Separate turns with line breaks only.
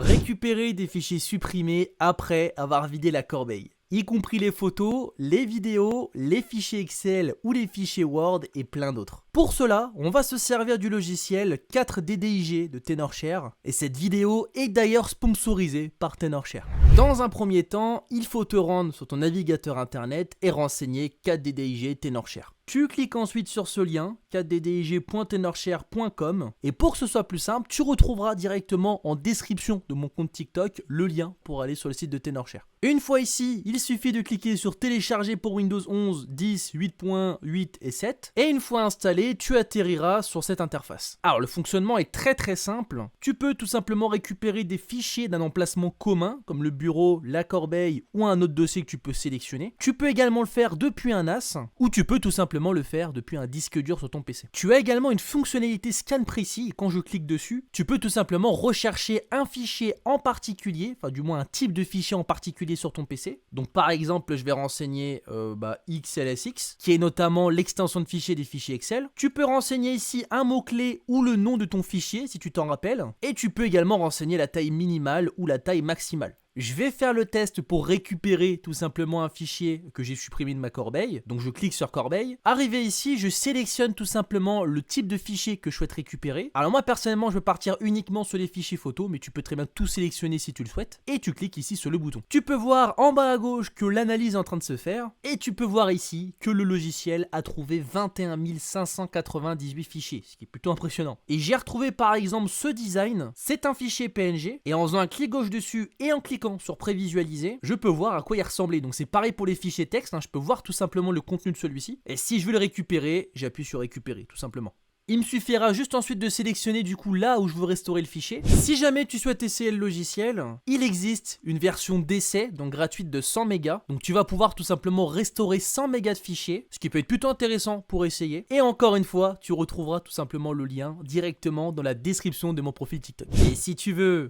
Récupérer des fichiers supprimés après avoir vidé la corbeille, y compris les photos, les vidéos, les fichiers Excel ou les fichiers Word et plein d'autres. Pour cela, on va se servir du logiciel 4DDIG de Tenorshare et cette vidéo est d'ailleurs sponsorisée par Tenorshare. Dans un premier temps, il faut te rendre sur ton navigateur internet et renseigner 4DDIG Tenorshare. Tu cliques ensuite sur ce lien 4ddig.tenorshare.com et pour que ce soit plus simple, tu retrouveras directement en description de mon compte TikTok le lien pour aller sur le site de Tenorshare. Une fois ici, il suffit de cliquer sur télécharger pour Windows 11, 10, 8.8 et 7 et une fois installé, tu atterriras sur cette interface. Alors le fonctionnement est très simple. Tu peux tout simplement récupérer des fichiers d'un emplacement commun comme le bureau, la corbeille ou un autre dossier que tu peux sélectionner. Tu peux également le faire depuis un NAS ou tu peux tout simplement le faire depuis un disque dur sur ton PC. Tu as également une fonctionnalité scan précis et quand je clique dessus, tu peux tout simplement rechercher un fichier en particulier, enfin du moins un type de fichier en particulier sur ton PC. Donc par exemple, je vais renseigner XLSX, qui est notamment l'extension de fichier des fichiers Excel. Tu peux renseigner ici un mot-clé ou le nom de ton fichier si tu t'en rappelles. Et tu peux également renseigner la taille minimale ou la taille maximale. Je vais faire le test pour récupérer tout simplement un fichier que j'ai supprimé de ma corbeille. Donc je clique sur corbeille. Arrivé ici, je sélectionne tout simplement le type de fichier que je souhaite récupérer. Alors moi personnellement, je vais partir uniquement sur les fichiers photos, mais tu peux très bien tout sélectionner si tu le souhaites. Et tu cliques ici sur le bouton. Tu peux voir en bas à gauche que l'analyse est en train de se faire. Et tu peux voir ici que le logiciel a trouvé 21 598 fichiers, ce qui est plutôt impressionnant. Et j'ai retrouvé par exemple ce design. C'est un fichier PNG. Et en faisant un clic gauche dessus et en cliquant sur prévisualiser, je peux voir à quoi il ressemblait. Donc c'est pareil pour les fichiers texte, je peux voir tout simplement le contenu de celui-ci. Et si je veux le récupérer, j'appuie sur récupérer tout simplement. Il me suffira juste ensuite de sélectionner du coup là où je veux restaurer le fichier. Si jamais tu souhaites essayer le logiciel, il existe une version d'essai, donc gratuite de 100 mégas. Donc tu vas pouvoir tout simplement restaurer 100 mégas de fichiers, ce qui peut être plutôt intéressant pour essayer. Et encore une fois, tu retrouveras tout simplement le lien directement dans la description de mon profil TikTok. Et si tu veux